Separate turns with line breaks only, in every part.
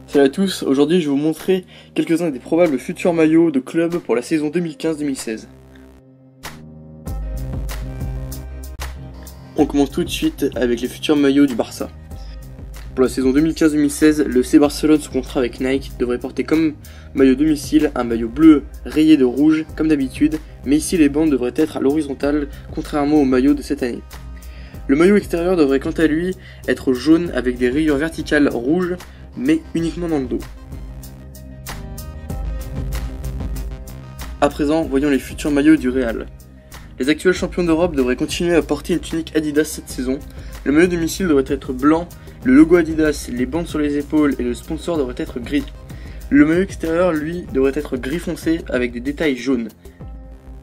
Salut à tous, aujourd'hui je vais vous montrer quelques-uns des probables futurs maillots de club pour la saison 2015-2016. On commence tout de suite avec les futurs maillots du Barça. Pour la saison 2015-2016, le FC Barcelone sous contrat avec Nike devrait porter comme maillot domicile un maillot bleu rayé de rouge comme d'habitude, mais ici les bandes devraient être à l'horizontale contrairement au maillot de cette année. Le maillot extérieur devrait quant à lui être jaune avec des rayures verticales rouges, mais uniquement dans le dos. À présent, voyons les futurs maillots du Real. Les actuels champions d'Europe devraient continuer à porter une tunique Adidas cette saison. Le maillot domicile devrait être blanc, le logo Adidas, les bandes sur les épaules et le sponsor devraient être gris. Le maillot extérieur, lui, devrait être gris foncé avec des détails jaunes.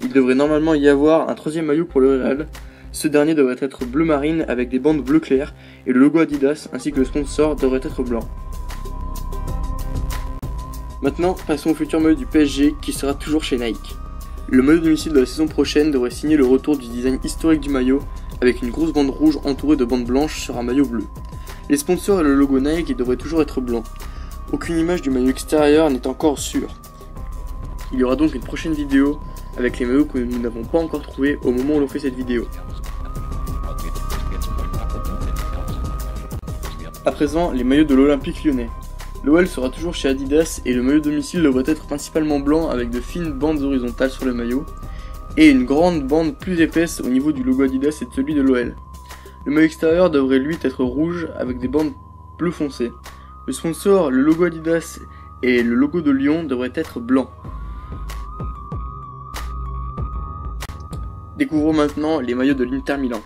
Il devrait normalement y avoir un troisième maillot pour le Real. Ce dernier devrait être bleu marine avec des bandes bleu clair et le logo Adidas ainsi que le sponsor devrait être blanc. Maintenant, passons au futur maillot du PSG qui sera toujours chez Nike. Le maillot domicile de la saison prochaine devrait signer le retour du design historique du maillot avec une grosse bande rouge entourée de bandes blanches sur un maillot bleu. Les sponsors et le logo Nike devraient toujours être blancs. Aucune image du maillot extérieur n'est encore sûre. Il y aura donc une prochaine vidéo avec les maillots que nous n'avons pas encore trouvés au moment où l'on fait cette vidéo. À présent, les maillots de l'Olympique Lyonnais. L'OL sera toujours chez Adidas et le maillot domicile devrait être principalement blanc avec de fines bandes horizontales sur le maillot et une grande bande plus épaisse au niveau du logo Adidas et de celui de l'OL. Le maillot extérieur devrait lui être rouge avec des bandes bleu foncé. Le sponsor, le logo Adidas et le logo de Lyon devraient être blancs. Découvrons maintenant les maillots de l'Inter Milan.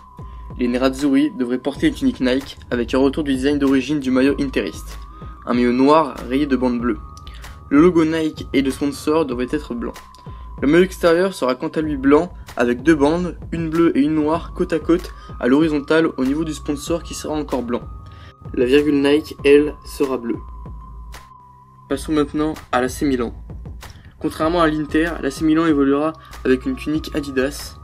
Les Nerazzurri devraient porter une tunique Nike avec un retour du design d'origine du maillot interiste. Un maillot noir rayé de bandes bleues. Le logo Nike et le sponsor devraient être blancs. Le maillot extérieur sera quant à lui blanc avec deux bandes, une bleue et une noire côte à côte à l'horizontale au niveau du sponsor qui sera encore blanc. La virgule Nike, elle, sera bleue. Passons maintenant à l'AC Milan. Contrairement à l'Inter, l'AC Milan évoluera avec une tunique Adidas.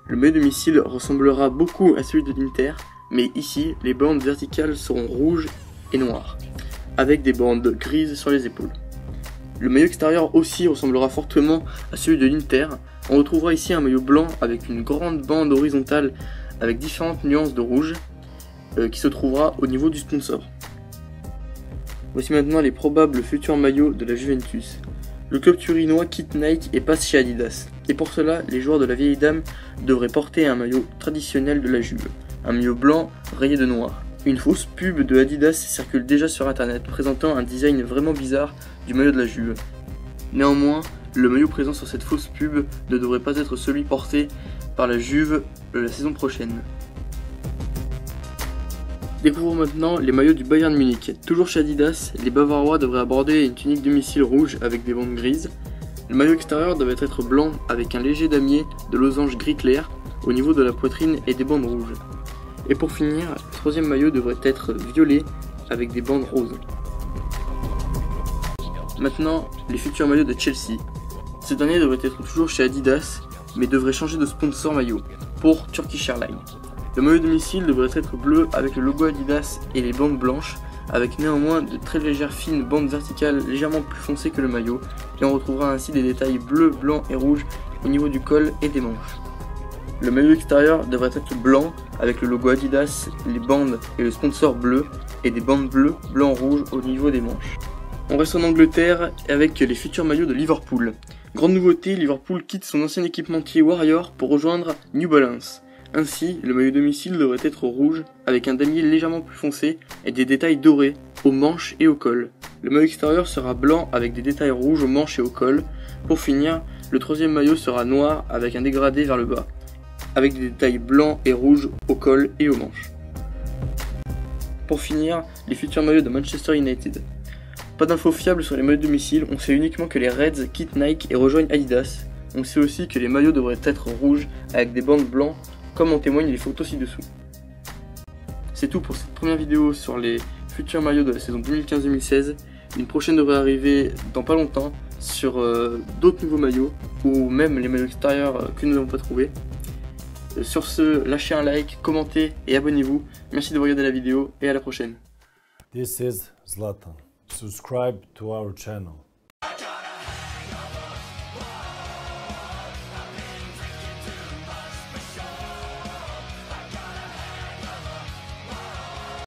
Le maillot domicile ressemblera beaucoup à celui de l'Inter, mais ici, les bandes verticales seront rouges et noires, avec des bandes grises sur les épaules. Le maillot extérieur aussi ressemblera fortement à celui de l'Inter. On retrouvera ici un maillot blanc avec une grande bande horizontale avec différentes nuances de rouge qui se trouvera au niveau du sponsor. Voici maintenant les probables futurs maillots de la Juventus. Le club turinois quitte Nike et passe chez Adidas. Et pour cela, les joueurs de la vieille dame devraient porter un maillot traditionnel de la Juve, un maillot blanc rayé de noir. Une fausse pub de Adidas circule déjà sur internet, présentant un design vraiment bizarre du maillot de la Juve. Néanmoins, le maillot présent sur cette fausse pub ne devrait pas être celui porté par la Juve la saison prochaine. Découvrons maintenant les maillots du Bayern Munich. Toujours chez Adidas, les Bavarois devraient aborder une tunique domicile rouge avec des bandes grises. Le maillot extérieur devait être blanc avec un léger damier de losange gris clair au niveau de la poitrine et des bandes rouges. Et pour finir, le troisième maillot devrait être violet avec des bandes roses. Maintenant, les futurs maillots de Chelsea. Ces derniers devraient être toujours chez Adidas, mais devraient changer de sponsor maillot pour Turkish Airlines. Le maillot domicile devrait être bleu avec le logo Adidas et les bandes blanches, avec néanmoins de très légères fines bandes verticales légèrement plus foncées que le maillot, et on retrouvera ainsi des détails bleus, blancs et rouges au niveau du col et des manches. Le maillot extérieur devrait être blanc avec le logo Adidas, les bandes et le sponsor bleu, et des bandes bleues, blanc, rouge au niveau des manches. On reste en Angleterre avec les futurs maillots de Liverpool. Grande nouveauté, Liverpool quitte son ancien équipementier Warrior pour rejoindre New Balance. Ainsi, le maillot domicile devrait être rouge avec un damier légèrement plus foncé et des détails dorés aux manches et au col. Le maillot extérieur sera blanc avec des détails rouges aux manches et au col. Pour finir, le troisième maillot sera noir avec un dégradé vers le bas, avec des détails blancs et rouges au col et aux manches. Pour finir, les futurs maillots de Manchester United. Pas d'infos fiables sur les maillots domicile, on sait uniquement que les Reds quittent Nike et rejoignent Adidas. On sait aussi que les maillots devraient être rouges avec des bandes blancs, comme en témoignent les photos ci-dessous. C'est tout pour cette première vidéo sur les futurs maillots de la saison 2015-2016. Une prochaine devrait arriver dans pas longtemps sur d'autres nouveaux maillots, ou même les maillots extérieurs que nous n'avons pas trouvés. Sur ce, lâchez un like, commentez et abonnez-vous. Merci de regarder la vidéo et à la prochaine.
This is Zlatan. Subscribe to our channel.